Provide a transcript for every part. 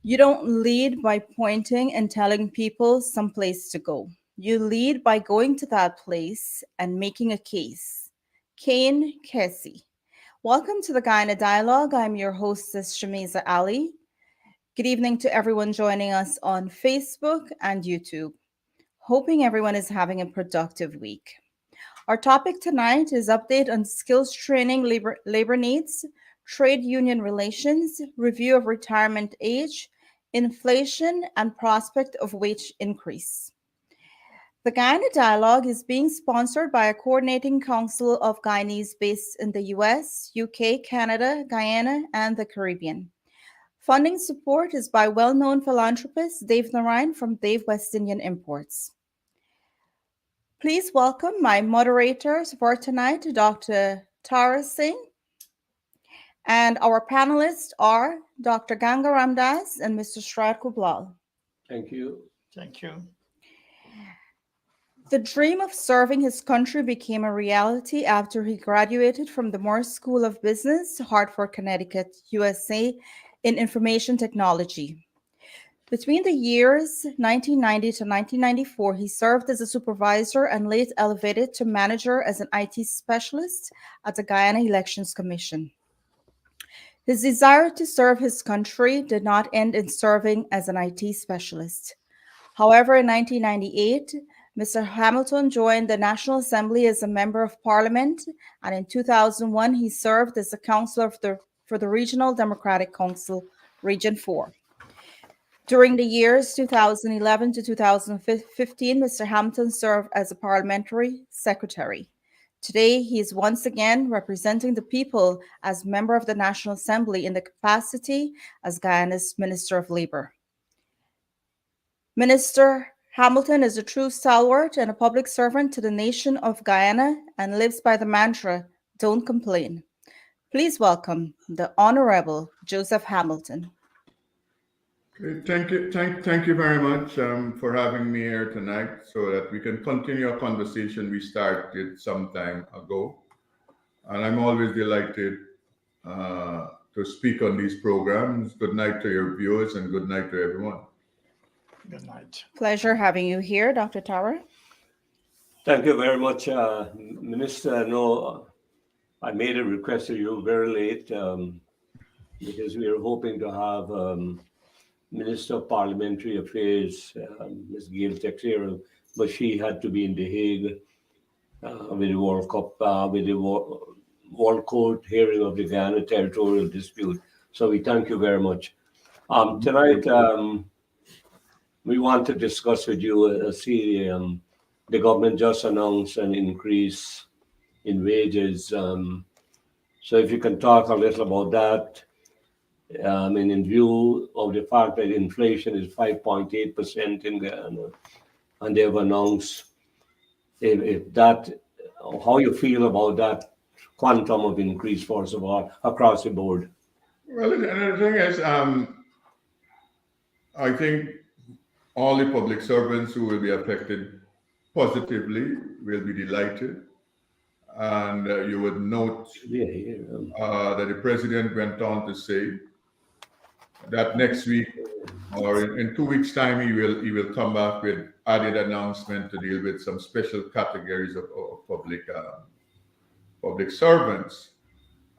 You don't lead by pointing and telling people some place to go. You lead by going to that place and making a case. Kane Kessie. Welcome to the Guyana Dialogue. I'm your hostess, Shamiza Ali. Good evening to everyone joining us on Facebook and YouTube. Hoping everyone is having a productive week. Our topic tonight is update on skills training, labor needs, trade union relations, review of retirement age, inflation, and prospect of wage increase. The Guyana Dialogue is being sponsored by a coordinating council of Guyanese based in the US, UK, Canada, Guyana, and the Caribbean. Funding support is by well-known philanthropist Dave Narayan from Dave West Indian Imports. Please welcome my moderators for tonight, Dr. Tara Singh, and our panelists are Dr. Ganga Ramdas and Mr. Shrad Kublal. Thank you. Thank you. The dream of serving his country became a reality after he graduated from the Morse School of Business, Hartford, Connecticut, USA, in information technology. Between the years 1990 to 1994, he served as a supervisor and later elevated to manager as an IT specialist at the Guyana Elections Commission. His desire to serve his country did not end in serving as an IT specialist. However, in 1998, Mr. Hamilton joined the National Assembly as a member of parliament, and in 2001, he served as a councillor for the Regional Democratic Council, Region 4. During the years 2011 to 2015, Mr. Hamilton served as a parliamentary secretary. Today, he is once again representing the people as member of the National Assembly in the capacity as Guyana's Minister of Labor. Minister Hamilton is a true stalwart and a public servant to the nation of Guyana and lives by the mantra, "Don't complain." Please welcome the Honorable Joseph Hamilton. Okay, thank you very much for having me here tonight so that we can continue a conversation we started some time ago. And I'm always delighted to speak on these programs. Good night to your viewers and good night to everyone. Good night. Pleasure having you here, Dr. Tara. Thank you very much, Minister. No, I made a request to you very late because we were hoping to have Minister of Parliamentary Affairs, Ms. Gail Texera, but she had to be in The Hague with the World Cup, with the World Court hearing of the Guyana territorial dispute. So we thank you very much. Tonight, we want to discuss with you, the government just announced an increase in wages. So if you can talk a little about that. In view of the fact that inflation is 5.8% in Guyana, and they've announced if that, how you feel about that quantum of increase, first of all, across the board. Well, the thing is, I think all the public servants who will be affected positively will be delighted. And you would note that the president went on to say that next week or in 2 weeks' time, he will come back with added announcement to deal with some special categories of public servants.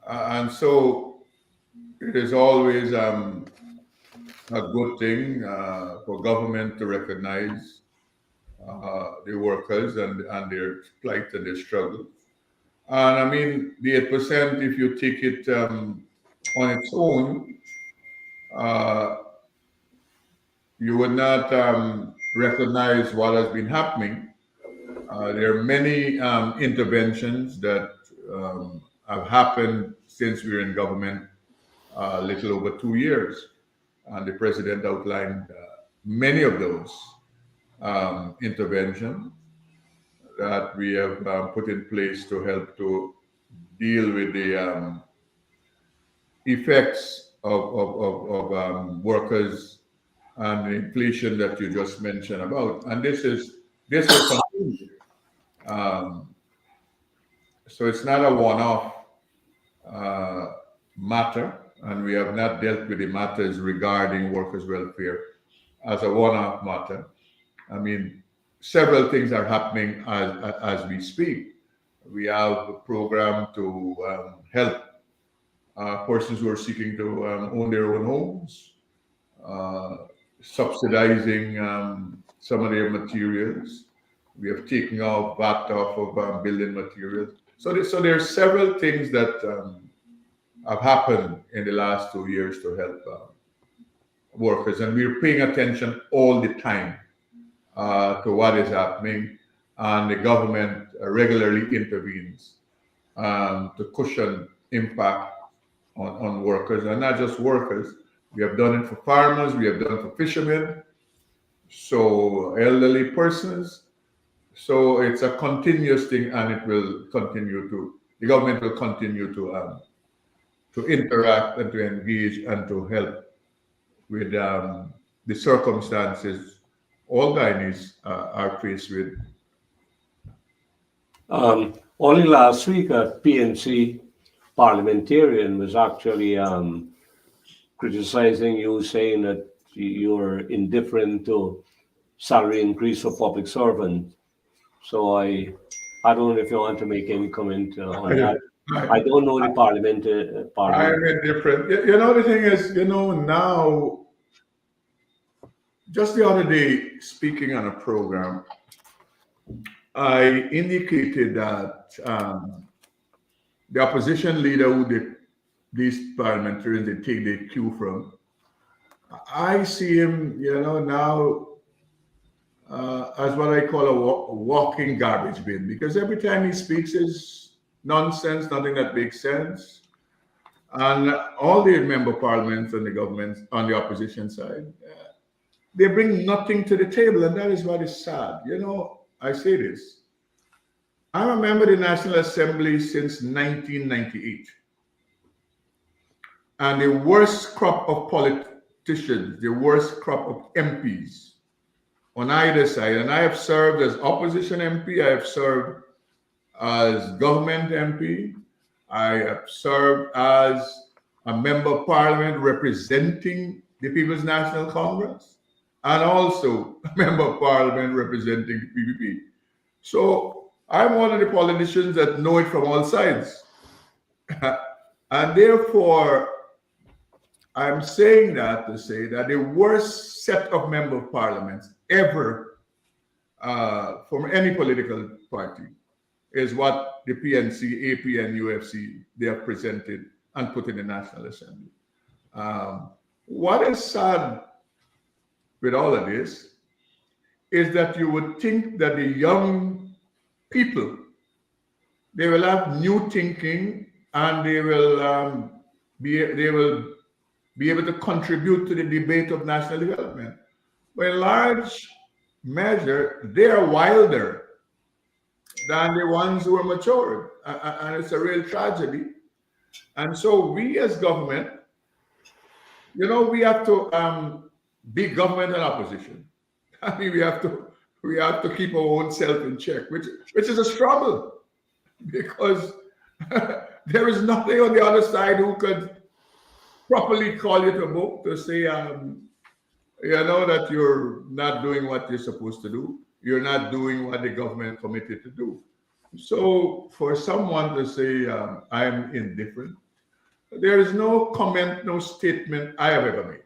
And so it is always a good thing for government to recognize the workers and their plight and their struggle. And I mean, the 8%, if you take it on its own, you would not recognize what has been happening. There are many interventions that have happened since we were in government a little over 2 years. And the president outlined many of those interventions that we have put in place to help to deal with the effects of workers and the inflation that you just mentioned about. And this will continue. So it's not a one-off matter. and we have not dealt with the matters regarding workers' welfare as a one-off matter. I mean, several things are happening as we speak. We have a program to help persons who are seeking to own their own homes, subsidizing some of their materials. We have taken off VAT off of building materials. So there are several things that have happened in the last 2 years to help workers, and we're paying attention all the time to what is happening, and the government regularly intervenes to cushion impact on workers, and not just workers. We have done it for farmers, we have done it for fishermen, so elderly persons. So it's a continuous thing, and it will continue to. The government will continue to interact and to engage and to help with the circumstances all Guyanese are faced with. Only last week, a PNC parliamentarian was actually criticizing you, saying that you're indifferent to salary increase for public servants. So I don't know if you want to make any comment on that. I don't know the parliament. I am indifferent. The thing is, now, just the other day, speaking on a program, I indicated that the opposition leader who these parliamentarians, they take their cue from, I see him, now as what I call a walking garbage bin, because every time he speaks is nonsense, nothing that makes sense. And all the member parliaments and the governments on the opposition side, they bring nothing to the table, and that is what is sad. I say this. I'm a member of the National Assembly since 1998. And the worst crop of politicians, the worst crop of MPs on either side. And I have served as opposition MP, I have served as government MP, I have served as a member of parliament representing the People's National Congress, and also a member of parliament representing the PPP. So I'm one of the politicians that know it from all sides. And therefore, I'm saying that to say that the worst set of member of parliaments ever from any political party is what the PNC, AP, and UFC, they have presented and put in the National Assembly. What is sad with all of this is that you would think that the young people, they will have new thinking, and they will be able to contribute to the debate of national development. But in large measure, they are wilder than the ones who are matured, and it's a real tragedy. And so we as government, we have to be government and opposition. I mean, we have to keep our own self in check, which is a struggle, because there is nothing on the other side who could properly call you to book to say, that you're not doing what you're supposed to do. You're not doing what the government committed to do. So for someone to say, I'm indifferent, there is no comment, no statement I have ever made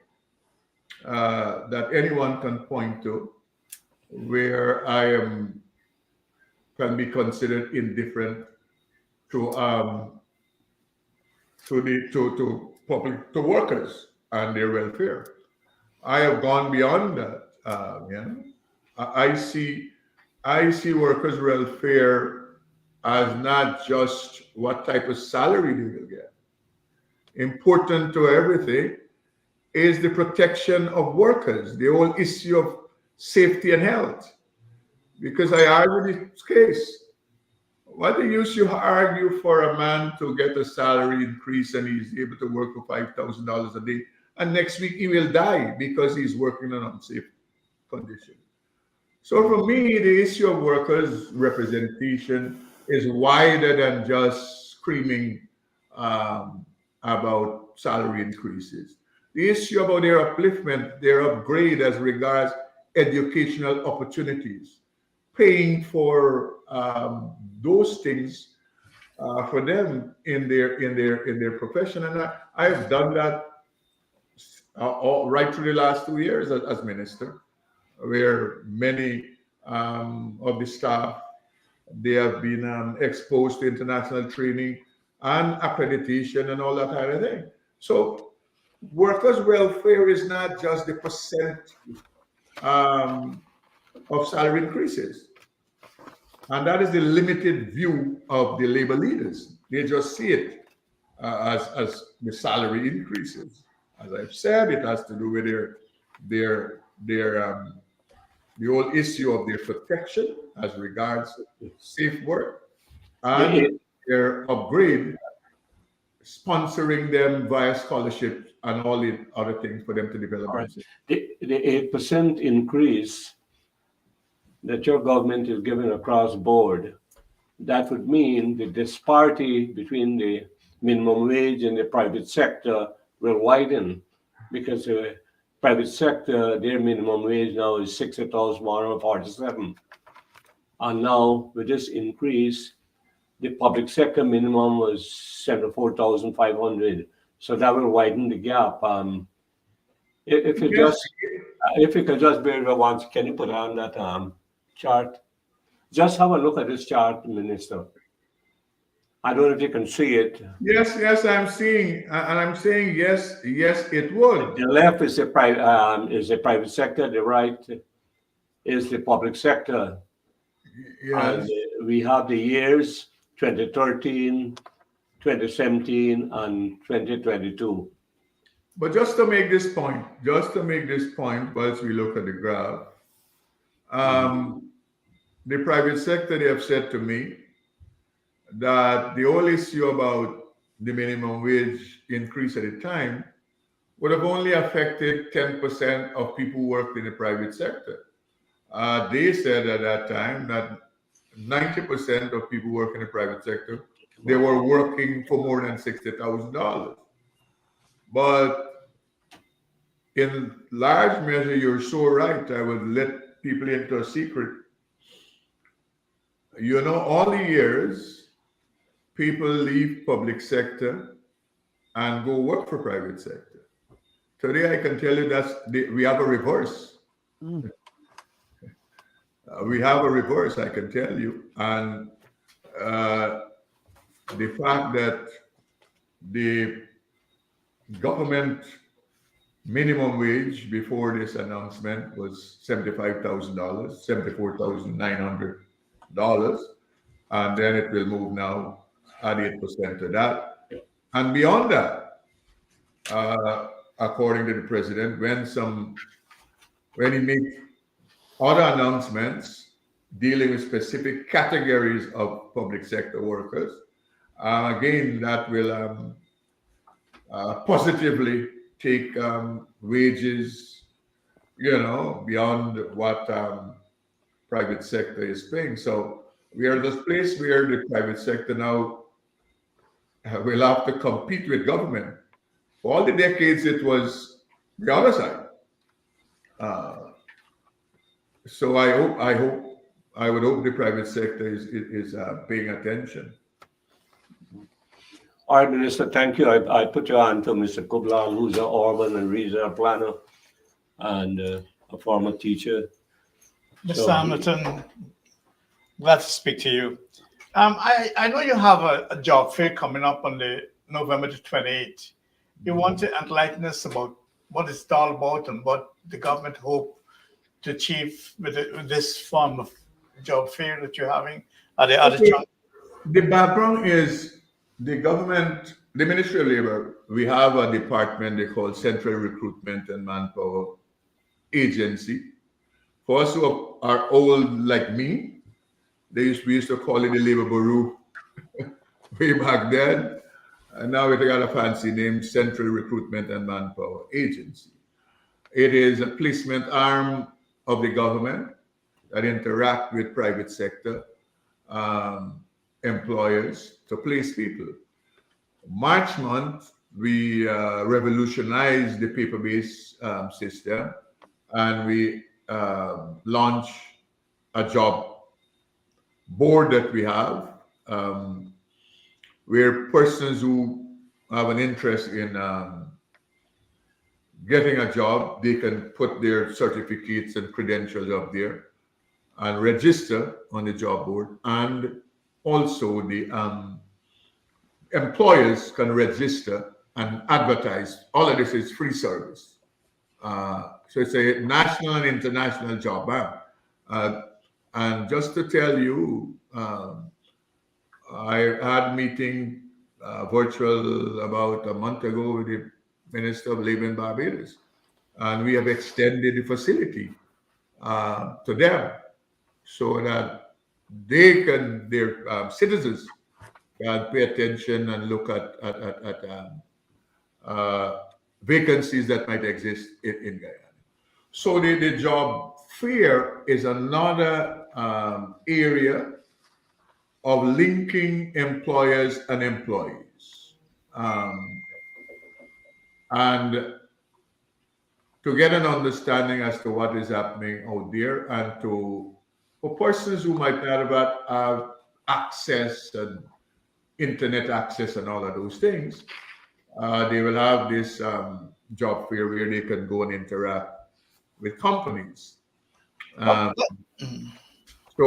that anyone can point to where I can be considered indifferent to workers and their welfare. I have gone beyond that. I see workers' welfare as not just what type of salary they will get. Important to everything is the protection of workers, the whole issue of safety and health. Because I argue this case. What do you argue for a man to get a salary increase and he's able to work for $5,000 a day, and next week he will die because he's working in unsafe conditions? So for me, the issue of workers' representation is wider than just screaming about salary increases. The issue about their upliftment, their upgrade as regards educational opportunities, paying for those things for them in their profession, and I've done that right through the last 2 years as minister, where many of the staff, they have been exposed to international training and accreditation and all that kind of thing. So workers' welfare is not just the percent of salary increases. And that is the limited view of the labor leaders. They just see it as the salary increases. As I've said, it has to do with their the whole issue of their protection as regards safe work and their upgrade, sponsoring them via scholarships and all the other things for them to develop. Right. The 8% increase that your government is giving across board, that would mean the disparity between the minimum wage and the private sector will widen, because the private sector, their minimum wage now is 60,147. And now with this increase, the public sector minimum was 74,500. So that will widen the gap. If you could just bear with once, can you put on that chart? Just have a look at this chart, Minister. I don't know if you can see it. Yes, I'm seeing, and I'm saying yes, it would. The left is the private sector. The right is the public sector. Yes. And we have the years 2013, 2017, and 2022. But just to make this point, whilst we look at the graph, the private sector, they have said to me that the whole issue about the minimum wage increase at the time would have only affected 10% of people who worked in the private sector. They said at that time that 90% of people who work in the private sector, they were working for more than $60,000. But in large measure, you're so right. I would let people into a secret. You know, all the years, people leave public sector and go work for private sector. Today, I can tell you we have a reverse. We have a reverse, I can tell you. And the fact that the government minimum wage before this announcement was $75,000, $74,900. And then it will move now at 8% to that. And beyond that, according to the president, when he makes other announcements dealing with specific categories of public sector workers, again, that will positively take wages, beyond what private sector is paying. So we are this place where the private sector now will have to compete with government. For all the decades, it was the other side. So I would hope the private sector is paying attention. All right, Minister, thank you. I put you on to Mr. Kublal, who's an urban and regional planner and a former teacher. Mr. Hamilton, glad to speak to you. I know you have a job fair coming up on the November the 28th. You want to enlighten us about what it's all about and what the government hope to achieve with this form of job fair that you're having? Are there other challenges? The background is the government, the Ministry of Labor, we have a department they call Central Recruitment and Manpower Agency. For us who are old like me, we used to call it the Labor Bureau way back then. And now it got a fancy name, Central Recruitment and Manpower Agency. It is a placement arm of the government that interact with private sector employers to place people. March month we revolutionized the paper-based system, and we launched a job board that we have, where persons who have an interest in getting a job, they can put their certificates and credentials up there and register on the job board. And also the employers can register and advertise. All of this is free service. So it's a national and international job bank. And just to tell you, I had a meeting virtual about a month ago with the Minister of Labor in Barbados, and we have extended the facility to them so that they can, their citizens can pay attention and look at vacancies that might exist in Guyana. So the job fair is another area of linking employers and employees. And to get an understanding as to what is happening out there, and for persons who might not have access and internet access and all of those things, they will have this job fair where they can go and interact with companies. So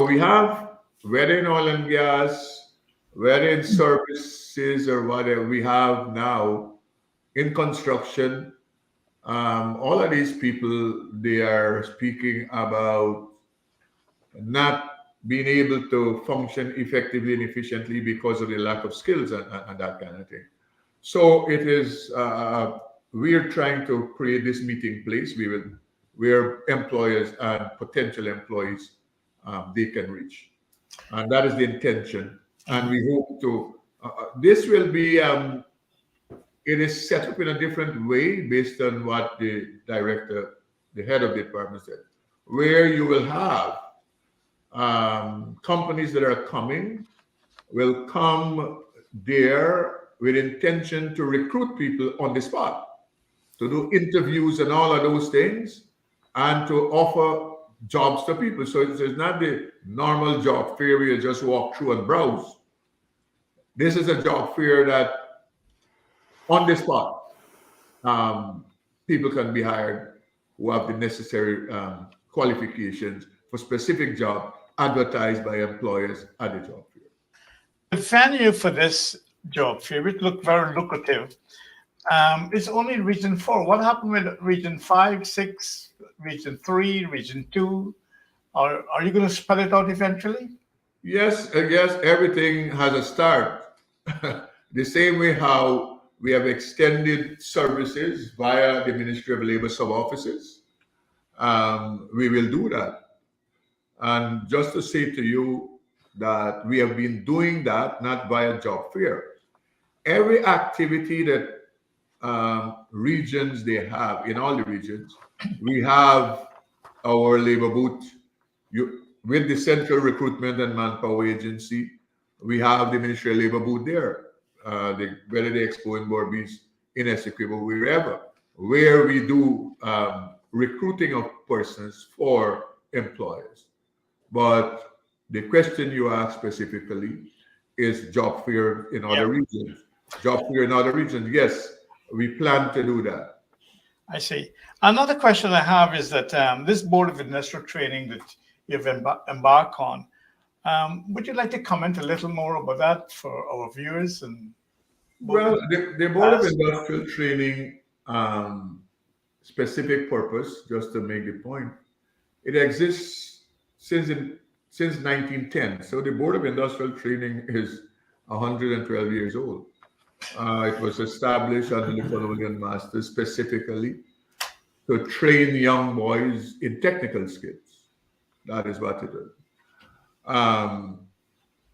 we have, whether in oil and gas, whether in services or whatever, we have now in construction, all of these people, they are speaking about not being able to function effectively and efficiently because of the lack of skills and that kind of thing. So it is, we're trying to create this meeting place where employers and potential employees, they can reach. And that is the intention. And we hope to, this will be, it is set up in a different way based on what the director, the head of the department said, where you will have companies that are coming will come there with intention to recruit people on the spot, to do interviews and all of those things, and to offer jobs to people. So it's not the normal job fair where you just walk through and browse. This is a job fair that on the spot, people can be hired who have the necessary qualifications for specific job advertised by employers at the job fair. The venue for this job fair, it looked very lucrative. It's only Region 4. What happened with Region 5, 6, Region 3, Region 2? Are you going to spell it out eventually? Yes, everything has a start. The same way how we have extended services via the Ministry of Labor sub-offices, we will do that. And just to say to you that we have been doing that, not via job fair. Every activity that regions they have, in all the regions, we have our labor booth. With the Central Recruitment and Manpower Agency, we have the Ministry of Labor booth there, whether the Expo in Berbice, in Essequibo, wherever, where we do recruiting of persons for employers. But the question you asked specifically is job fair in other regions. Job fair in other regions, yes, we plan to do that. I see. Another question I have is that this Board of Industrial Training that you've embarked on, would you like to comment a little more about that for our viewers? Well, the Board of Industrial Training specific purpose, just to make the point, it exists since 1910. So the Board of Industrial Training is 112 years old. It was established under the colonial masters specifically to train young boys in technical skills. That is what it is.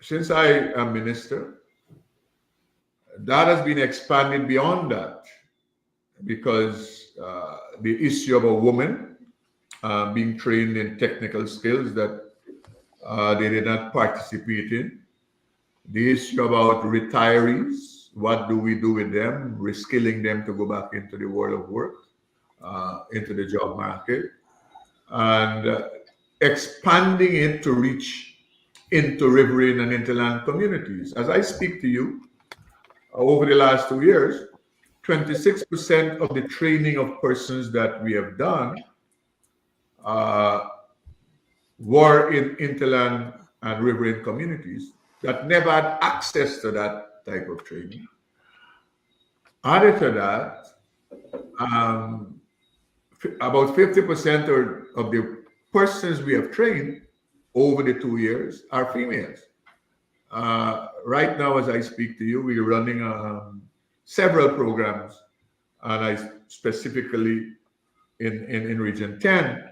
Since I am minister, that has been expanded beyond that because the issue of a woman being trained in technical skills that they did not participate in, the issue about retirees what do we do with them, reskilling them to go back into the world of work, into the job market, and expanding it to reach into riverine and hinterland communities. As I speak to you, over the last 2 years, 26% of the training of persons that we have done were in hinterland and riverine communities that never had access to that type of training. Added to that, about 50% of the persons we have trained over the 2 years are females. Right now, as I speak to you, we're running several programs, and I specifically in Region 10,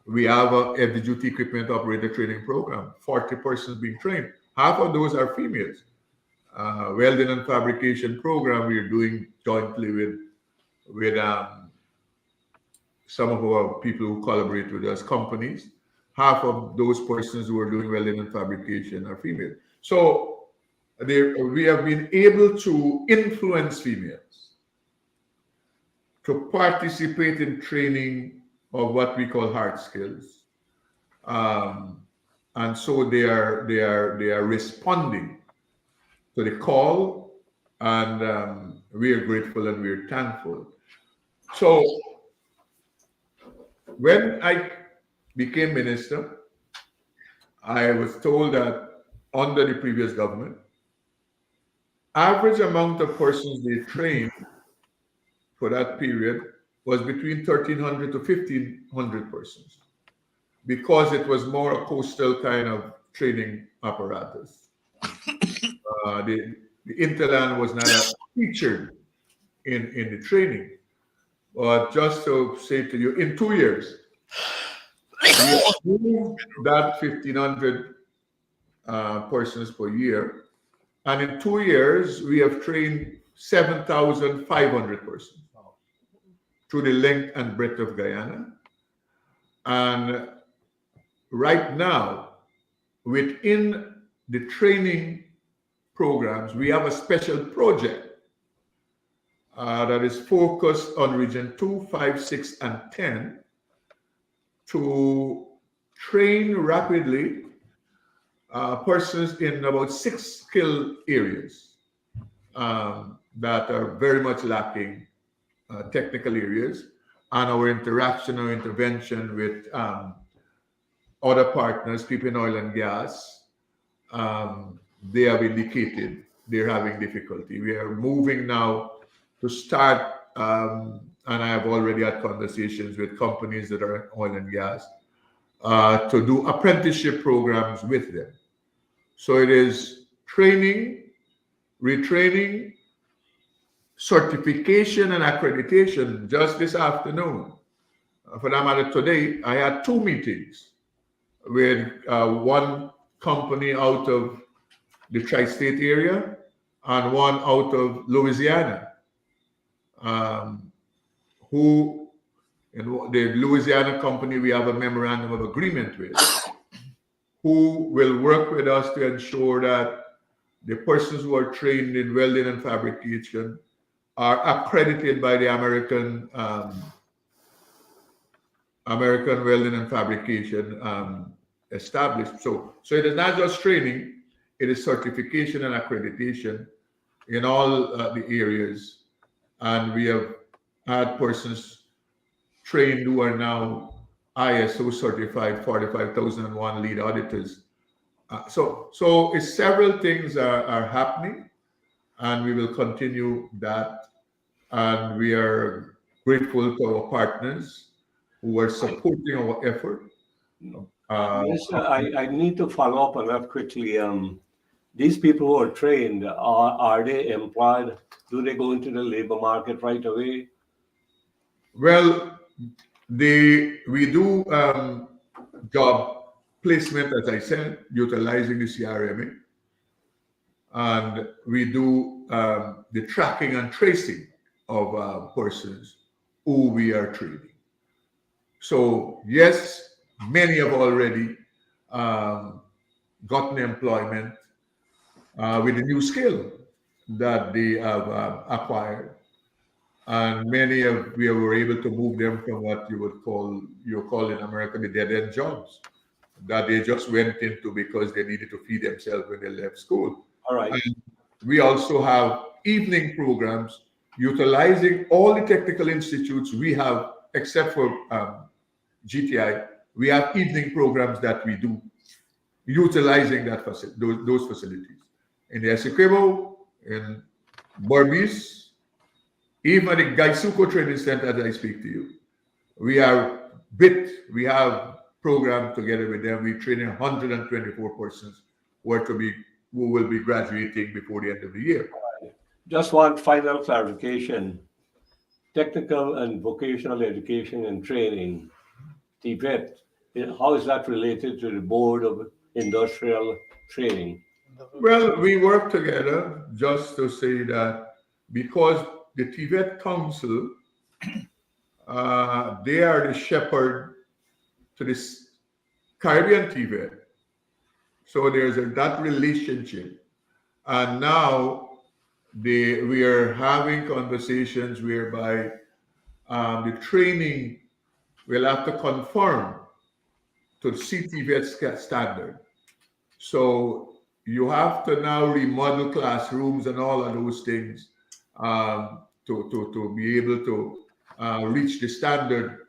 we have a heavy duty equipment operator training program, 40 persons being trained. Half of those are females. Welding and fabrication program we're doing jointly with some of our people who collaborate with us, companies. Half of those persons who are doing welding and fabrication are female. So we have been able to influence females to participate in training of what we call hard skills, and so they are responding to the call, and we are grateful and we are thankful. So when I became minister, I was told that under the previous government, average amount of persons they trained for that period was between 1,300 to 1,500 persons, because it was more a coastal kind of training apparatus. The hinterland was not featured in the training. But just to say to you, in 2 years, we moved that 1,500 persons per year, and in 2 years we have trained 7,500 persons through the length and breadth of Guyana. And right now, within the training programs, we have a special project that is focused on Region 2, 5, 6, and 10 to train rapidly persons in about 6 skill areas that are very much lacking, technical areas, and our interaction or intervention with other partners, people in oil and gas, they have indicated they're having difficulty. We are moving now to start, and I have already had conversations with companies that are in oil and gas to do apprenticeship programs with them. So it is training, retraining, certification, and accreditation. Just this afternoon, for that matter, today, I had 2 meetings with one company out of the tri-state area and one out of Louisiana, who, in the Louisiana company, we have a memorandum of agreement with, who will work with us to ensure that the persons who are trained in welding and fabrication are accredited by the American Welding and Fabrication established. So it is not just training, it is certification and accreditation in all the areas. And we have had persons trained who are now ISO certified 45001 lead auditors. So several things are happening, and we will continue that. And we are grateful to our partners who are supporting our effort. Yes, I need to follow up on that quickly. These people who are trained, are they employed? Do they go into the labor market right away? Well, we do job placement, as I said, utilizing the CRMA, and we do the tracking and tracing of persons who we are training. So yes, many have already gotten employment with a new skill. that they have acquired, and many of we were able to move them from what you call in America the dead end jobs that they just went into because they needed to feed themselves when they left school. All right. And we also have evening programs utilizing all the technical institutes we have, except for GTI. We have evening programs that we do utilizing those facilities in the Essequibo, in Berbice, even at the Gaisuko Training Center as I speak to you. We have programmed together with them. We're training 124 persons who will be graduating before the end of the year. Just one final clarification. Technical and vocational education and training, TVET, how is that related to the Board of Industrial Training? Well, we work together just to say that because the TVET Council, they are the shepherd to this Caribbean TVET. So there's that relationship. And now we are having conversations whereby the training will have to conform to the CTVET standard. So you have to now remodel classrooms and all of those things to be able to reach the standard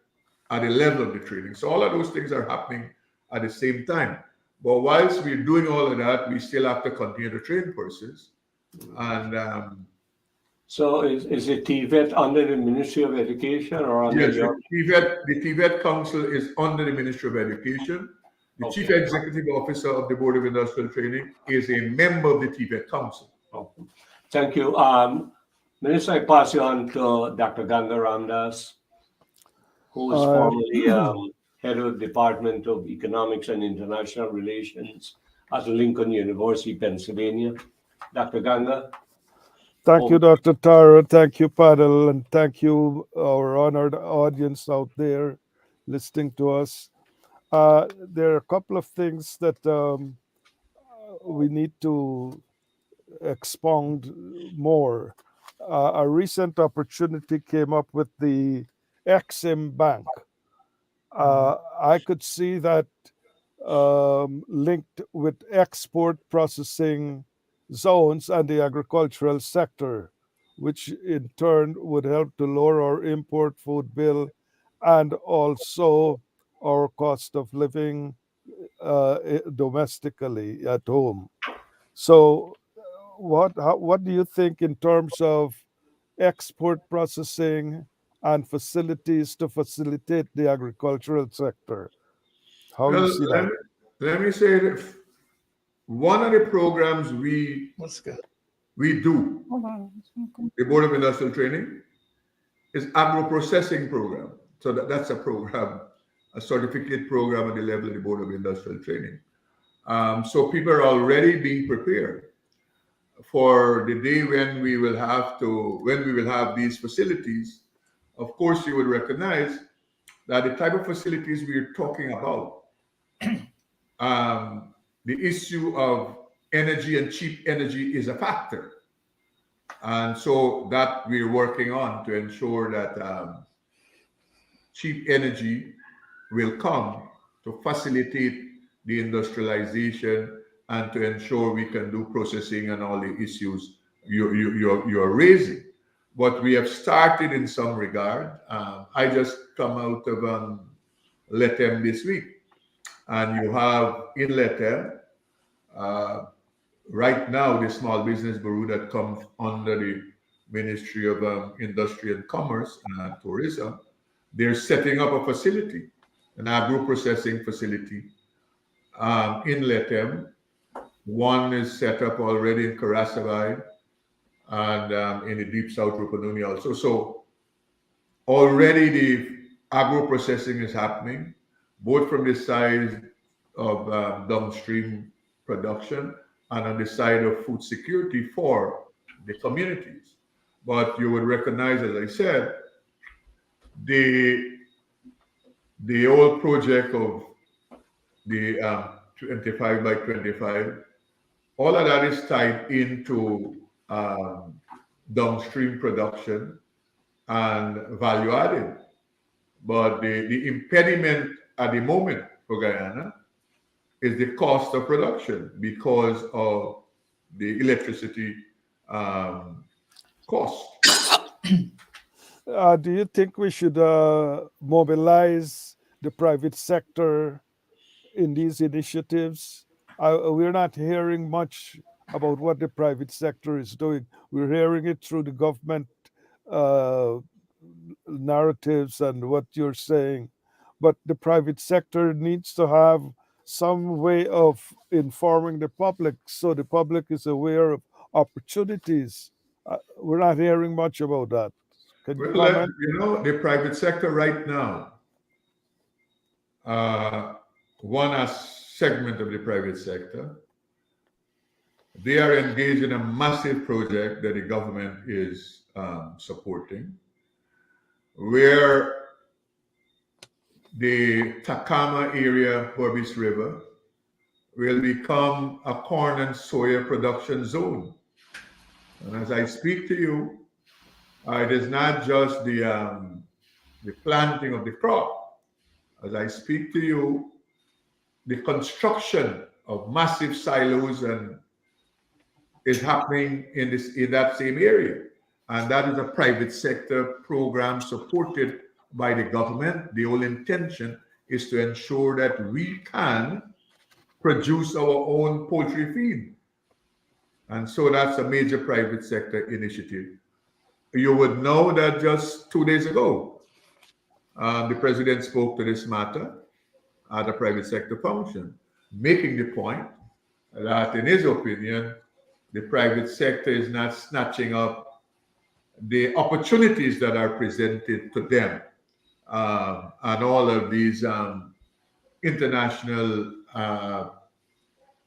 at the level of the training. So all of those things are happening at the same time. But whilst we're doing all of that, we still have to continue to train persons. And so is it TVET under the Ministry of Education or under yes, the TVET Council is under the Ministry of Education. The Chief Executive Officer of the Board of Industrial Training is a member of the TVET Council. Okay. Thank you. Minister, I pass you on to Dr. Ganga Ramdas, who is formerly head of the Department of Economics and International Relations at Lincoln University, Pennsylvania. Dr. Ganga. Thank you, Dr. Tara. Thank you, panel, and thank you, our honored audience out there listening to us. There are a couple of things that we need to expound more. A recent opportunity came up with the Exim Bank. I could see that linked with export processing zones and the agricultural sector, which in turn would help to lower our import food bill and also our cost of living domestically at home. So what do you think in terms of export processing and facilities to facilitate the agricultural sector? How do you see that? Let me say that one of the programs we do, the Board of Industrial Training, is agro-processing program. So that's a program, a certificate program at the level of the Board of Industrial Training. So people are already being prepared for the day when we will have these facilities. Of course, you would recognize that the type of facilities we're talking about, the issue of energy and cheap energy is a factor. And so that we're working on to ensure that cheap energy will come to facilitate the industrialization and to ensure we can do processing and all the issues you're raising. But we have started in some regard. I just come out of LETEM this week. And you have in LETEM, right now, the Small Business Bureau that comes under the Ministry of Industry and Commerce and Tourism, they're setting up a facility, an agro-processing facility in LETEM. One is set up already in Carassavai and in the Deep South Rupununi also. So already the agro-processing is happening, both from the side of downstream production and on the side of food security for the communities. But you would recognize, as I said, the old project of the 25 by 25, all of that is tied into um, downstream production and value added. But the impediment at the moment for Guyana is the cost of production because of the electricity um, cost. Do you think we should mobilize the private sector in these initiatives? We're not hearing much about what the private sector is doing. We're hearing it through the government uh, narratives and what you're saying. But the private sector needs to have some way of informing the public so the public is aware of opportunities. We're not hearing much about that. Can you Well, comment? the private sector right now, uh, segment of the private sector, they are engaged in a massive project that the government is supporting, where the Takama area, Horbis River, will become a corn and soya production zone. And as I speak to you, it is not just the planting of the crop. As I speak to you, the construction of massive silos and is happening in that same area. And that is a private sector program supported by the government. The whole intention is to ensure that we can produce our own poultry feed. And so that's a major private sector initiative. You would know that just 2 days ago, the president spoke to this matter at a private sector function, making the point that, in his opinion, the private sector is not snatching up the opportunities that are presented to them, and all of these international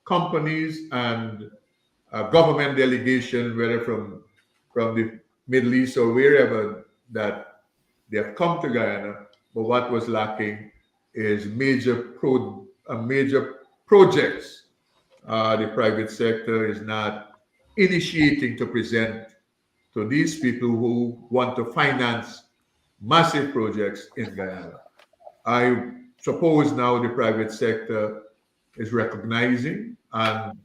companies and government delegation, whether from the Middle East or wherever, that they have come to Guyana. But what was lacking is major projects. The private sector is not initiating to present to these people who want to finance massive projects in Guyana. I suppose now the private sector is recognizing, and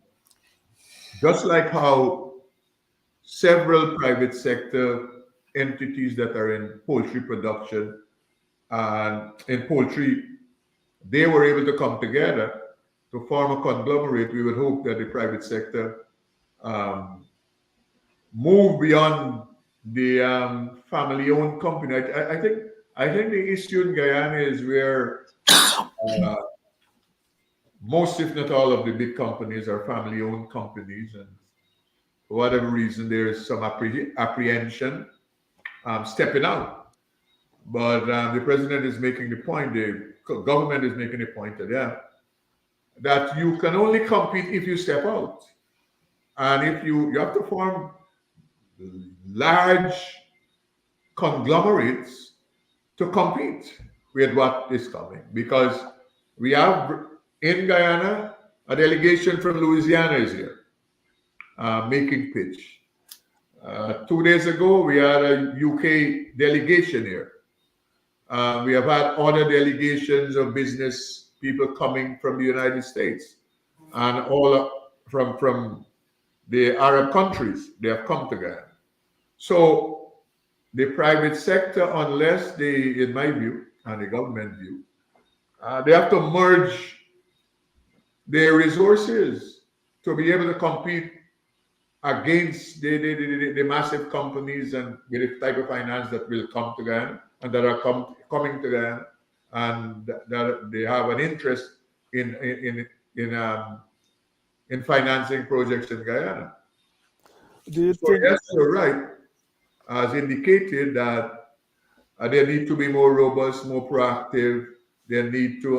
just like how several private sector entities that are in poultry production and in poultry, they were able to come together to form a conglomerate. We would hope that the private sector um, move beyond the family-owned company. I think the issue in Guyana is where uh, most, if not all, of the big companies are family-owned companies, and for whatever reason, there is some apprehension stepping out. But the president is making the point, the government is making the point to them, that you can only compete if you step out. And if you have to form large conglomerates to compete with what is coming. Because we have in Guyana a delegation from Louisiana is here making pitch. 2 days ago, we had a UK delegation here. We have had other delegations of business people coming from the United States and all from the Arab countries. They have come together. So the private sector, unless they, in my view, and the government view, they have to merge their resources to be able to compete against the massive companies and with the type of finance that will come to Guyana and that are coming to Guyana, and that they have an interest in financing projects in Guyana. Do you So think yes, you're right, as indicated, that they need to be more robust, more proactive. They need to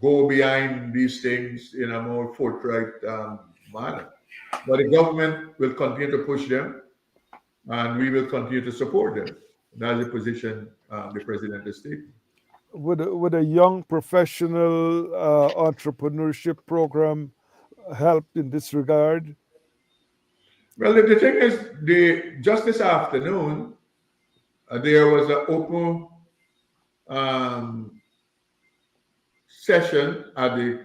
go behind these things in a more forthright manner. But the government will continue to push them, and we will continue to support them. That's the position the president is taking. would a young professional entrepreneurship program help in this regard? Well, the thing is, just this afternoon, there was an open um, session at the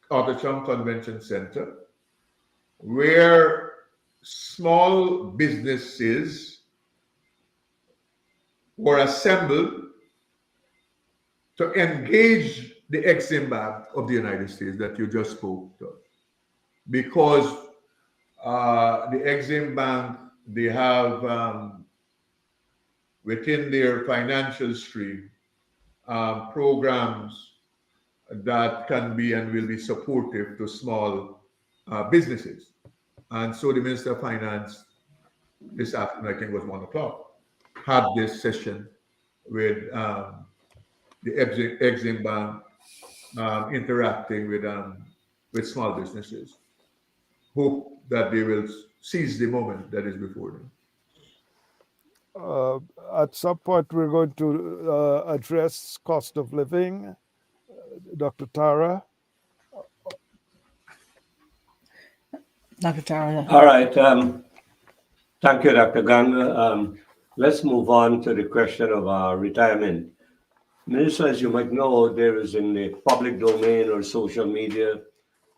Artichoke Convention Center where small businesses were assembled to engage the Exim Bank of the United States that you just spoke to. Because the Exim Bank, they have within their financial stream programs that can be and will be supportive to small businesses. And so the Minister of Finance this afternoon, I think it was 1 o'clock, had this session with the Exim Bank interacting with small businesses. Hope that they will seize the moment that is before them. At some point, we're going to address cost of living. Dr. Tara. Dr. Tara. All right. Thank you, Dr. Ganga. Let's move on to the question of retirement. Minister, as you might know, there is in the public domain or social media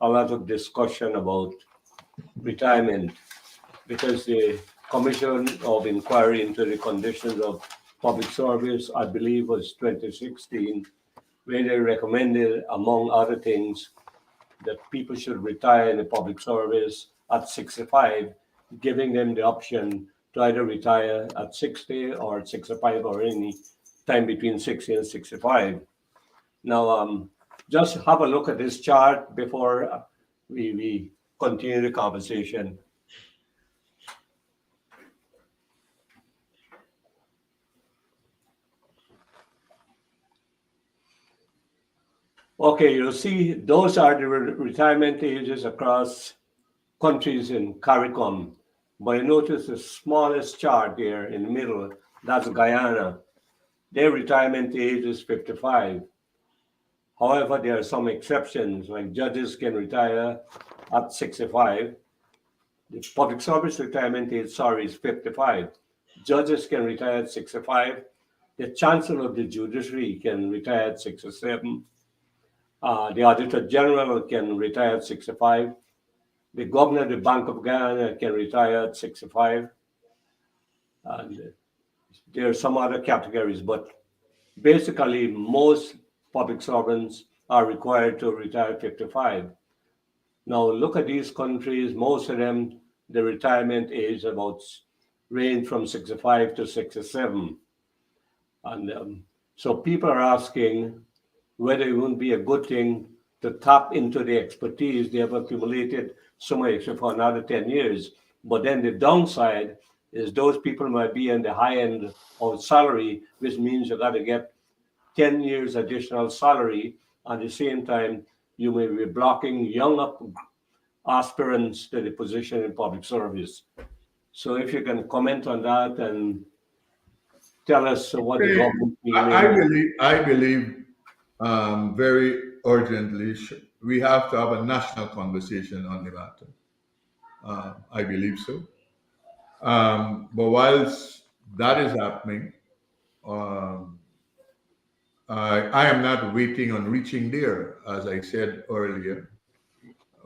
a lot of discussion about retirement because the Commission of Inquiry into the Conditions of Public Service, I believe, was 2016, where they recommended, among other things, that people should retire in the public service at 65, giving them the option to either retire at 60 or at 65 or any time between 60 and 65. Now, just have a look at this chart before we continue the conversation. Okay, you'll see those are the retirement ages across countries in CARICOM. But you notice the smallest chart there in the middle, that's Guyana. Their retirement age is 55. However, there are some exceptions, like judges can retire at 65. The public service retirement age, is 55. Judges can retire at 65. The Chancellor of the Judiciary can retire at 67. The Auditor General can retire at 65. The Governor of the Bank of Guyana can retire at 65. And there are some other categories, but basically most public servants are required to retire at 55. Now look at these countries, most of them, the retirement age about range from 65 to 67. And so people are asking whether it wouldn't be a good thing to tap into the expertise they have accumulated somewhere for another 10 years. But then the downside is those people might be in the high end of salary, which means you got to get 10 years additional salary. At the same time, you may be blocking young aspirants to the position in public service. So if you can comment on that and tell us what the government I believe very urgently we have to have a national conversation on the matter. I believe so. But whilst that is happening, I am not waiting on reaching there. As I said earlier,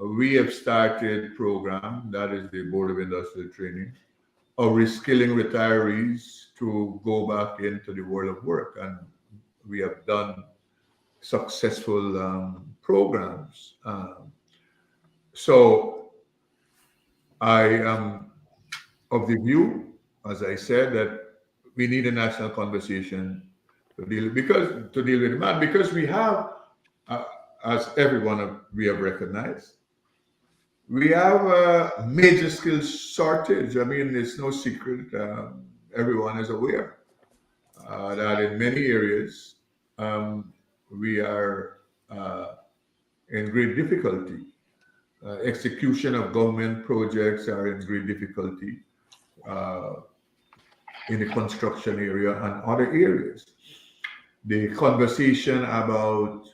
we have started program, that is the Board of Industrial Training, of reskilling retirees to go back into the world of work. And we have done successful programs. So I am of the view, as I said, that we need a national conversation to deal with demand, because we have, as everyone we have recognized, we have a major skills shortage. I mean, it's no secret. Everyone is aware that in many areas we are in great difficulty. Execution of government projects are in great difficulty in the construction area and other areas. The conversation about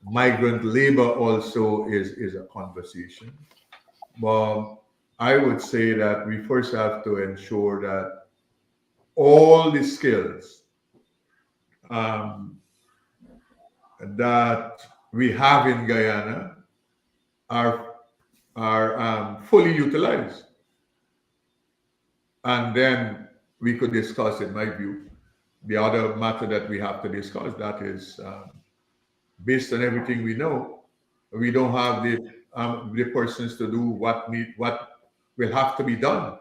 migrant labor also is a conversation. But I would say that we first have to ensure that all the skills um, that we have in Guyana are fully utilized, and then we could discuss, in my view, the other matter that we have to discuss. That is, based on everything we know, we don't have the persons to do what will have to be done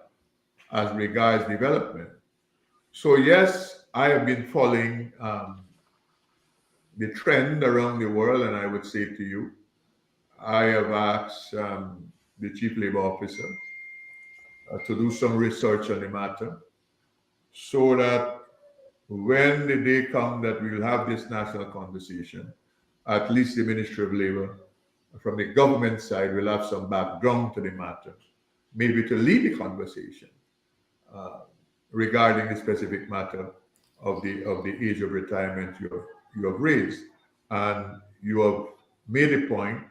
as regards development. So yes, I have been following the trend around the world, and I would say to you, I have asked the chief labor officer to do some research on the matter, so that when the day comes that we will have this national conversation, at least the Ministry of Labor, from the government side, will have some background to the matter, maybe to lead the conversation uh, regarding the specific matter of the age of retirement you have raised. And you have made a point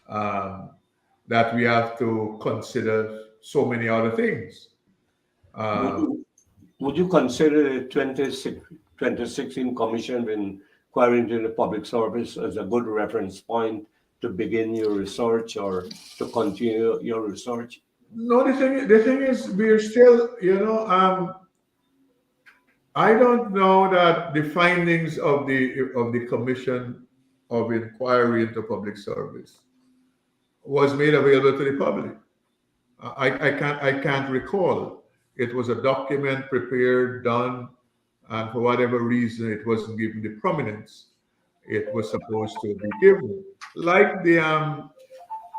um, that we have to consider so many other things. Would Uh, you, would you consider the 2016 Commission inquiry into the public service as a good reference point to begin your research or to continue your research? no, the thing is, we're still, I don't know that the findings of the Commission of Inquiry into Public Service was made available to the public. I can't recall. It was a document prepared, done, and for whatever reason, it wasn't given the prominence it was supposed to be given. Like the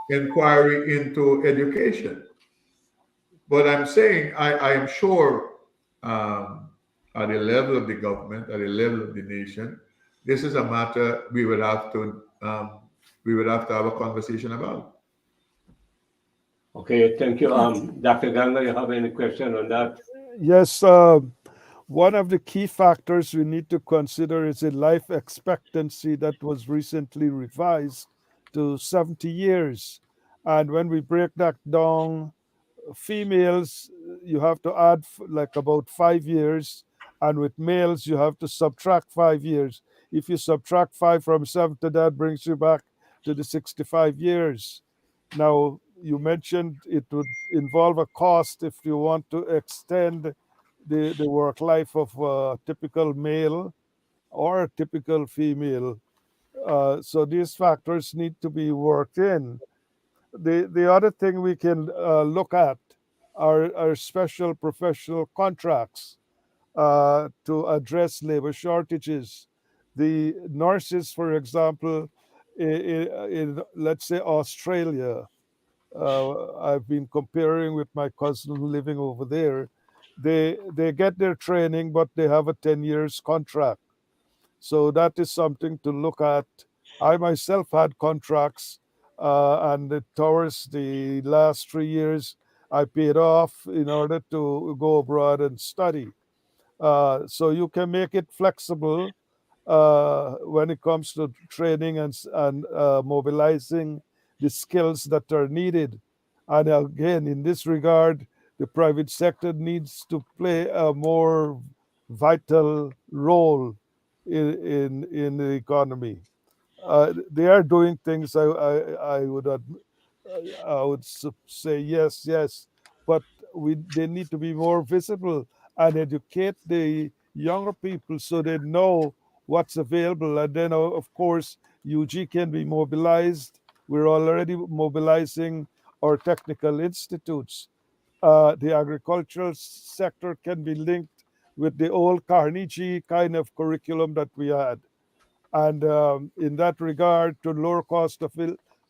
inquiry into education. But I'm saying I am sure um, at the level of the government, at the level of the nation, this is a matter we would have to have a conversation about. Okay, thank you. Dr. Ganga, you have any question on that? Yes, one of the key factors we need to consider is the life expectancy that was recently revised to 70 years. And when we break that down, females, you have to add like about 5 years, and with males, you have to subtract 5 years. If you subtract 5 from 70, that brings you back to the 65 years. Now, you mentioned it would involve a cost if you want to extend the work life of a typical male or a typical female. So these factors need to be worked in. The other thing we can look at are special professional contracts to address labor shortages. The nurses, for example, in let's say Australia, I've been comparing with my cousin living over there. They get their training, but they have a 10 years contract. So that is something to look at. I myself had contracts, and towards the last 3 years, I paid off in order to go abroad and study. So you can make it flexible when it comes to training and mobilizing the skills that are needed. And again, in this regard, the private sector needs to play a more vital role in the economy. They are doing things. I would say yes, yes, but they need to be more visible and educate the younger people so they know what's available. And then, of course, UG can be mobilized. We're already mobilizing our technical institutes. The agricultural sector can be linked with the old Carnegie kind of curriculum that we had. And in that regard, to lower cost of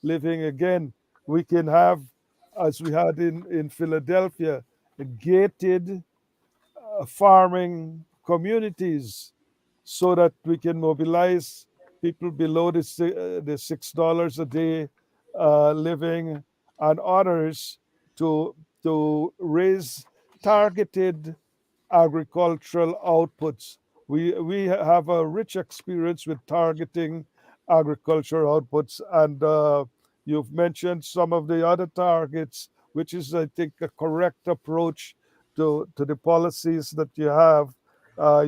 living, again, we can have, as we had in Philadelphia, gated farming communities so that we can mobilize people below the $6 a day living, and others to raise targeted agricultural outputs. We have a rich experience with targeting agricultural outputs, and you've mentioned some of the other targets which is, I think, a correct approach to the policies that you have.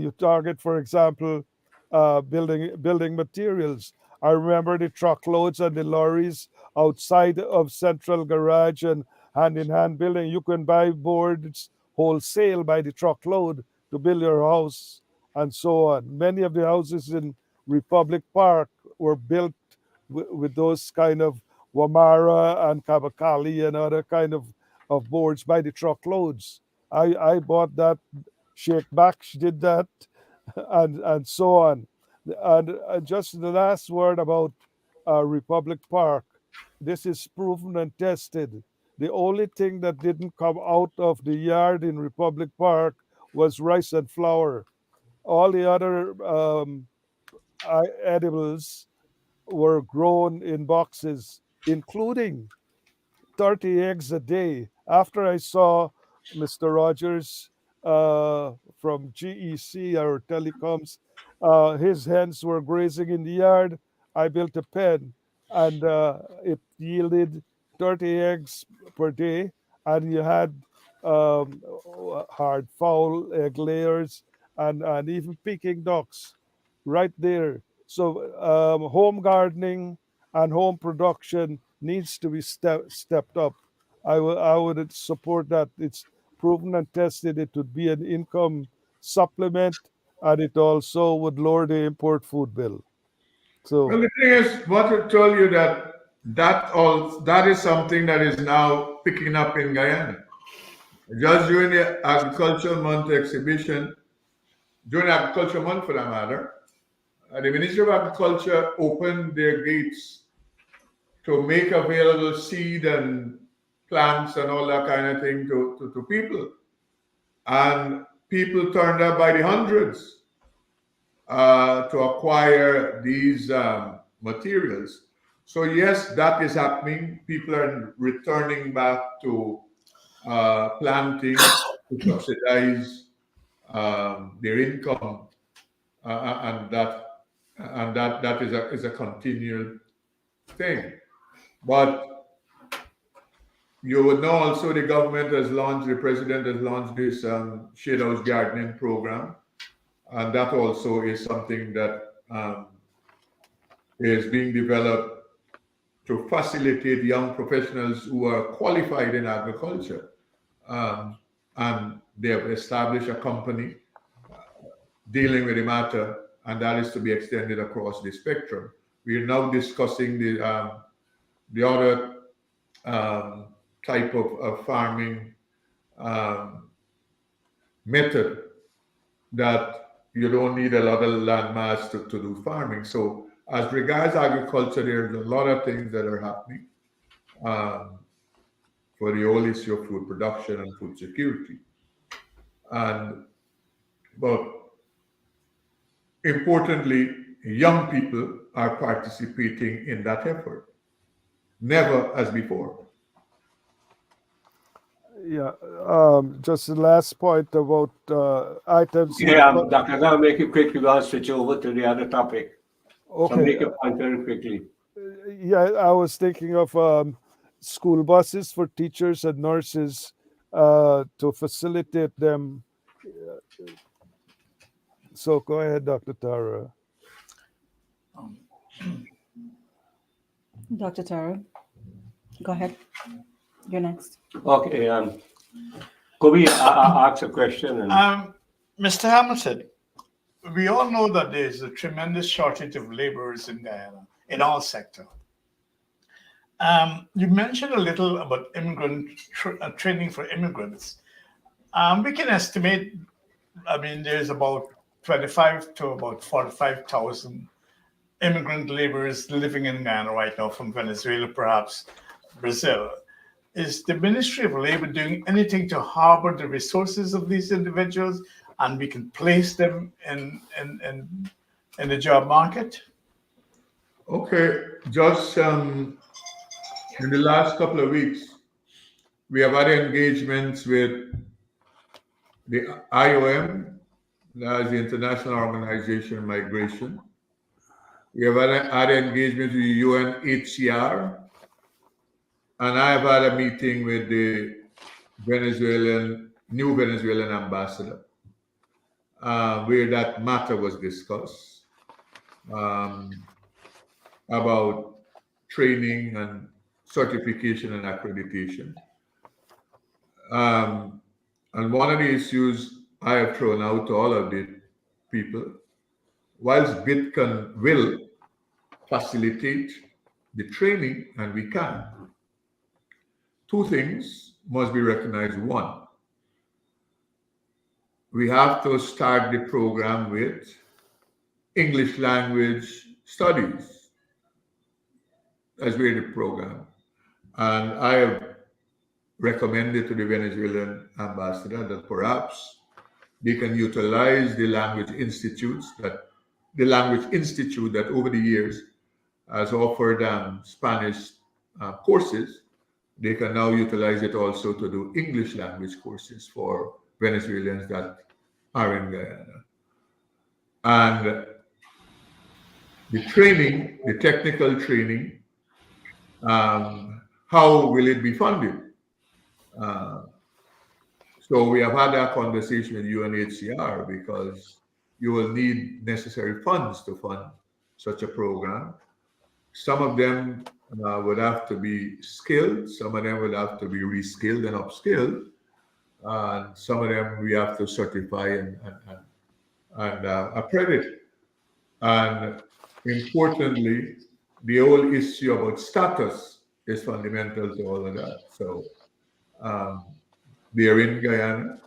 You target, for example, building materials. I remember the truckloads and the lorries outside of Central Garage and Hand in Hand Building. You can buy boards wholesale by the truckload to build your house and so on. Many of the houses in Republic Park were built with those kind of Wamara and Kabakali and other kind of boards by the truckloads. I bought that. Sheikh Baksh did that, and so on. And just the last word about Republic Park. This is proven and tested. The only thing that didn't come out of the yard in Republic Park was rice and flour. All the other edibles were grown in boxes, including 30 eggs a day. After I saw Mr. Rogers from GEC or Telecoms, his hens were grazing in the yard. I built a pen and it yielded 30 eggs per day. And you had hard fowl, egg layers, and even Peking ducks right there. So home gardening and home production needs to be stepped up. I would support that. It's proven and tested. It would be an income supplement, and it also would lower the import food bill. Well, So the thing is, what to tell you that is something that is now picking up in Guyana. Just during the Agricultural Month exhibition, during Agricultural Month for that matter, the Ministry of Agriculture opened their gates to make available seed and plants and all that kind of thing to people. And people turned up by the hundreds to acquire these materials. So yes, that is happening. People are returning back to planting to subsidize their income, and that is a continual thing. But you would know also the government has launched, the president has launched this shade house gardening program, and that also is something that is being developed to facilitate young professionals who are qualified in agriculture. And they have established a company dealing with the matter, and that is to be extended across the spectrum. We are now discussing the other type of farming method that you don't need a lot of land mass to do farming. So as regards agriculture, there's a lot of things that are happening for the whole issue of food production and food security. But importantly, young people are participating in that effort, never as before. yeah, just the last point about items. Yeah, Dr. I'm going to make it quick. We're going to switch over to the other topic. So Okay. make a point very quickly. Yeah, I was thinking of school buses for teachers and nurses to facilitate them. So go ahead, Dr. Tara. Dr. Tara, go ahead. You're next. Okay. Kobe asked a question. And Mr. Hamilton, we all know that there's a tremendous shortage of laborers in Guyana, in all sectors. You mentioned a little about immigrant training for immigrants. We can estimate, there's about 25 to about 45,000 immigrant laborers living in Guyana right now from Venezuela, perhaps Brazil. Is the Ministry of Labor doing anything to harbor the resources of these individuals and we can place them in the job market? Okay, just in the last couple of weeks, we have had engagements with the IOM, that is the International Organization of Migration. We have had engagements with the UNHCR, and I've had a meeting with the new Venezuelan ambassador, where that matter was discussed, about training and certification and accreditation. And one of the issues I have thrown out to all of the people, whilst Bitcoin will facilitate the training, and we can, two things must be recognized. One, we have to start the program with English language studies as we the program. And I have recommended to the Venezuelan ambassador that perhaps they can utilize the language institute that over the years has offered Spanish courses. They can now utilize it also to do English language courses for Venezuelans that are in Guyana. And the training, the technical training, how will it be funded? So we have had that conversation with UNHCR, because you will need necessary funds to fund such a program. Some of them would have to be skilled, some of them would have to be reskilled and upskilled, and some of them we have to certify and accredit. And importantly, the whole issue about status is fundamental to all of that. So they are in Guyana.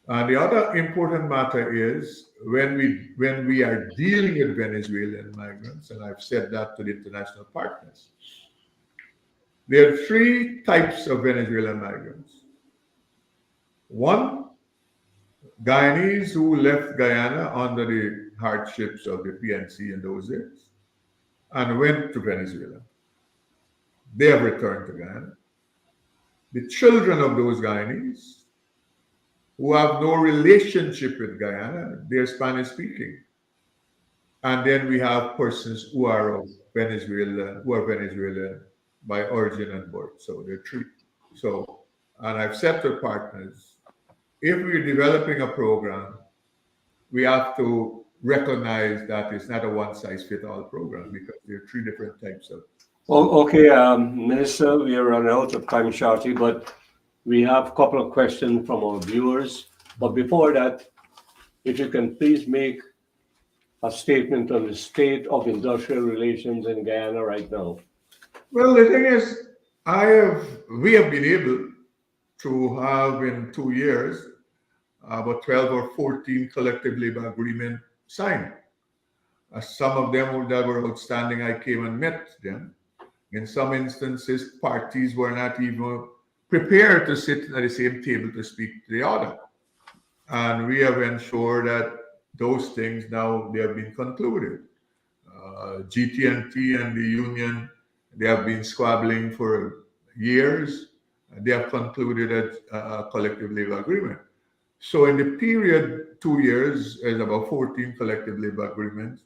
And the other important matter is when we are dealing with Venezuelan migrants, and I've said that to the international partners, there are three types of Venezuelan migrants. One, Guyanese who left Guyana under the hardships of the PNC in those days and went to Venezuela. They have returned to Guyana. The children of those Guyanese who have no relationship with Guyana, they're Spanish speaking. And then we have persons who are of Venezuela, who are Venezuelan by origin and birth. So they're three. So, and I've said to partners, if we're developing a program, we have to recognize that it's not a one-size-fits-all program, because there are three different types of. Okay, Minister, we are running out of time shortly, but we have a couple of questions from our viewers. But before that, if you can please make a statement on the state of industrial relations in Guyana right now. Well, the thing is, we have been able to have in 2 years about 12 or 14 collective labor agreements signed. Some of them that were outstanding, I came and met them. In some instances, parties were not even prepared to sit at the same table to speak to the other. And we have ensured that those things now, they have been concluded. GT&T and the union, they have been squabbling for years. They have concluded a collective labor agreement. So in the period 2 years, there's about 14 collective labor agreements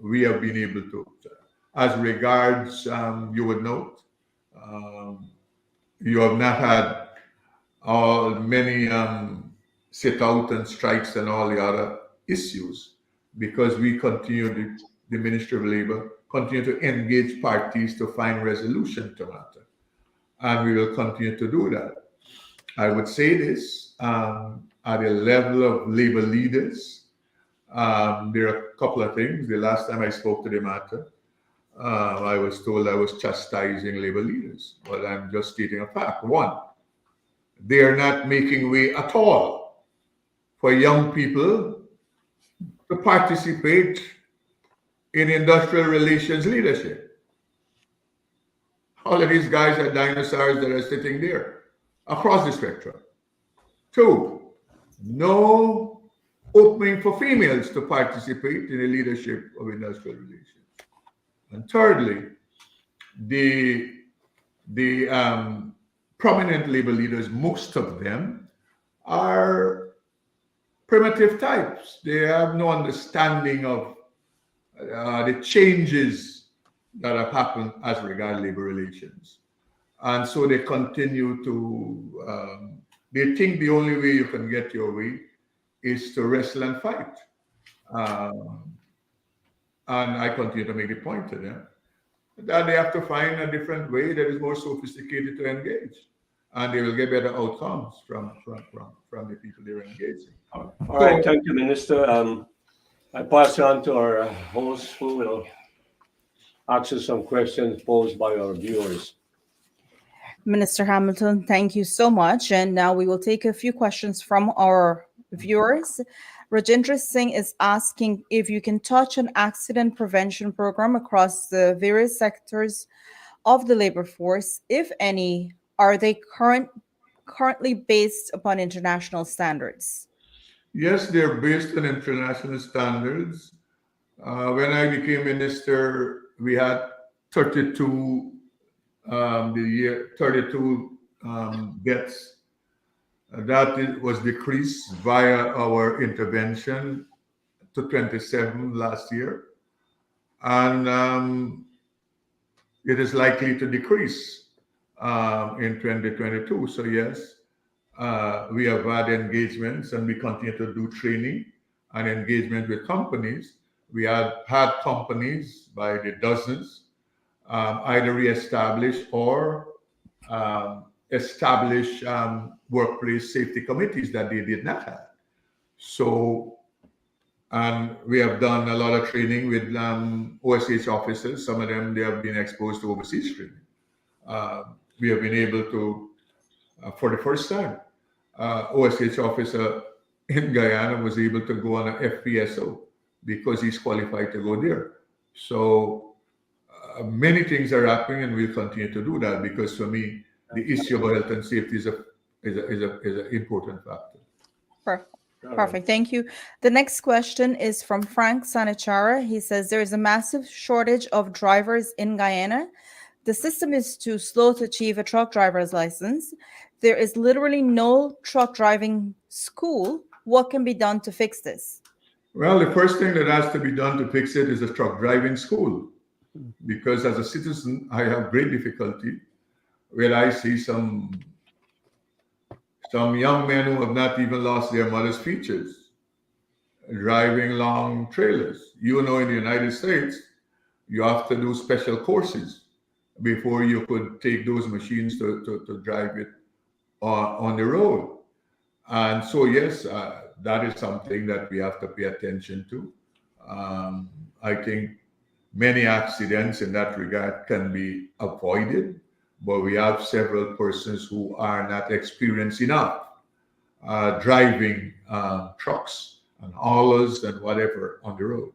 we have been able to. As regards, you would note, you have not had many sit out and strikes and all the other issues, because we continue, the Ministry of Labor continue to engage parties to find resolution to matter. And we will continue to do that. I would say this, at the level of labor leaders, there are a couple of things. The last time I spoke to the matter, I was told I was chastising labor leaders, but I'm just stating a fact. One, they are not making way at all for young people to participate in industrial relations leadership. All of these guys are dinosaurs that are sitting there across the spectrum. Two, no opening for females to participate in the leadership of industrial relations. And thirdly, the prominent labor leaders, most of them are primitive types. They have no understanding of the changes that have happened as regards labor relations. And so they continue to, they think the only way you can get your way is to wrestle and fight. And I continue to make the point to them that they have to find a different way that is more sophisticated to engage. And they will get better outcomes from the people they're engaging. All right, thank you, Minister. I pass on to our host, who will answer some questions posed by our viewers. Minister Hamilton, thank you so much. And now we will take a few questions from our viewers. Rajendra Singh is asking if you can touch on accident prevention program across the various sectors of the labor force. If any, are they currently based upon international standards? Yes, they're based on international standards. When I became minister, we had 32 deaths. That was decreased via our intervention to 27 last year. And it is likely to decrease in 2022. So yes, we have had engagements and we continue to do training and engagement with companies. We have had companies by the dozens either reestablish or establish workplace safety committees that they did not have. So, and we have done a lot of training with OSH officers. Some of them, they have been exposed to overseas training. We have been able to, for the first time, OSH officer in Guyana was able to go on an FPSO because he's qualified to go there. So many things are happening, and we'll continue to do that because for me, the issue of health and safety is an important factor. Perfect. Thank you. The next question is from Frank Sanichara. He says there is a massive shortage of drivers in Guyana. The system is too slow to achieve a truck driver's license. There is literally no truck driving school. What can be done to fix this? Well, the first thing that has to be done to fix it is a truck driving school. Because as a citizen, I have great difficulty where I see some young men who have not even lost their mother's features driving long trailers. You know, in the United States, you have to do special courses before you could take those machines to drive it on the road. And so, yes, that is something that we have to pay attention to. I think many accidents in that regard can be avoided, but we have several persons who are not experienced enough driving trucks and haulers and whatever on the road.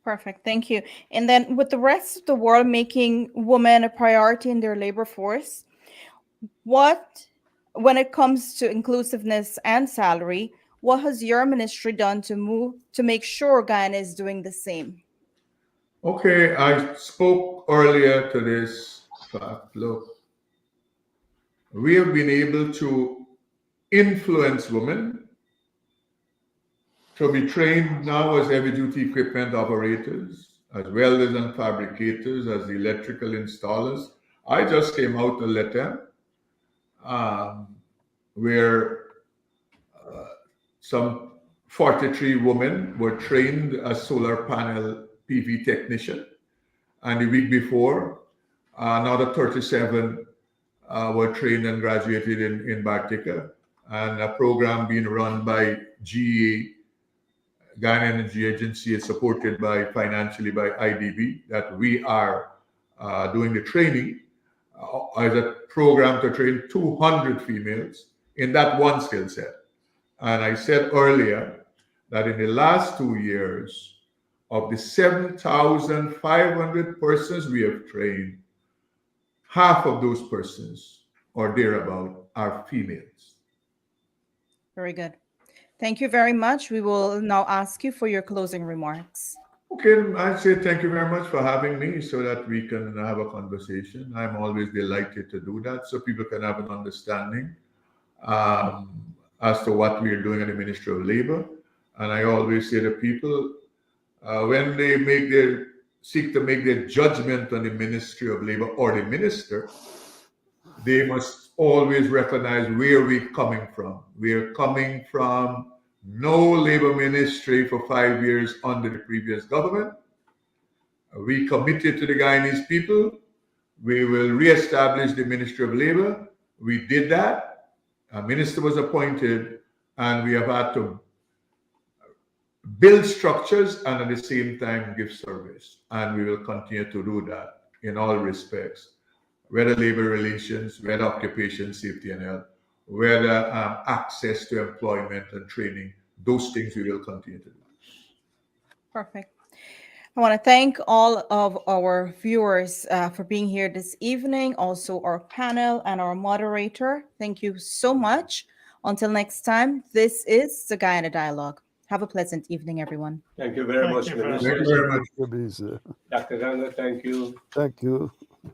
Perfect. Thank you. And then with the rest of the world making women a priority in their labor force, when it comes to inclusiveness and salary, what has your ministry done to make sure Guyana is doing the same? Okay, I spoke earlier to this fact. Look, we have been able to influence women to be trained now as heavy-duty equipment operators, as welders and fabricators, as electrical installers. I just came out a letter where some 43 women were trained as solar panel PV technician, and the week before, another 37 were trained and graduated in Bartica, and a program being run by GEA, Guyana Energy Agency, is supported financially by IDB, that we are doing the training as a program to train 200 females in that one skill set. And I said earlier that in the last 2 years, of the 7,500 persons we have trained, half of those persons or thereabout are females. Very good. Thank you very much. We will now ask you for your closing remarks. Okay, I say thank you very much for having me so that we can have a conversation. I'm always delighted to do that so people can have an understanding as to what we are doing in the Ministry of Labor. And I always say to people, when they make their seek to make their judgment on the Ministry of Labor or the minister, they must always recognize where we're coming from. We're coming from no labor ministry for 5 years under the previous government. We committed to the Guyanese people. We will reestablish the Ministry of Labor. We did that. A minister was appointed, and we have had to build structures and at the same time give service. And we will continue to do that in all respects, whether labor relations, whether occupation safety and health, whether access to employment and training. Those things we will continue to do. Perfect. I want to thank all of our viewers for being here this evening, also our panel and our moderator. Thank you so much. Until next time, this is the Guyana Dialogue. Have a pleasant evening, everyone. Thank you very much, you very Minister. Thank you very much. Dr. Ganga, thank you. Thank you.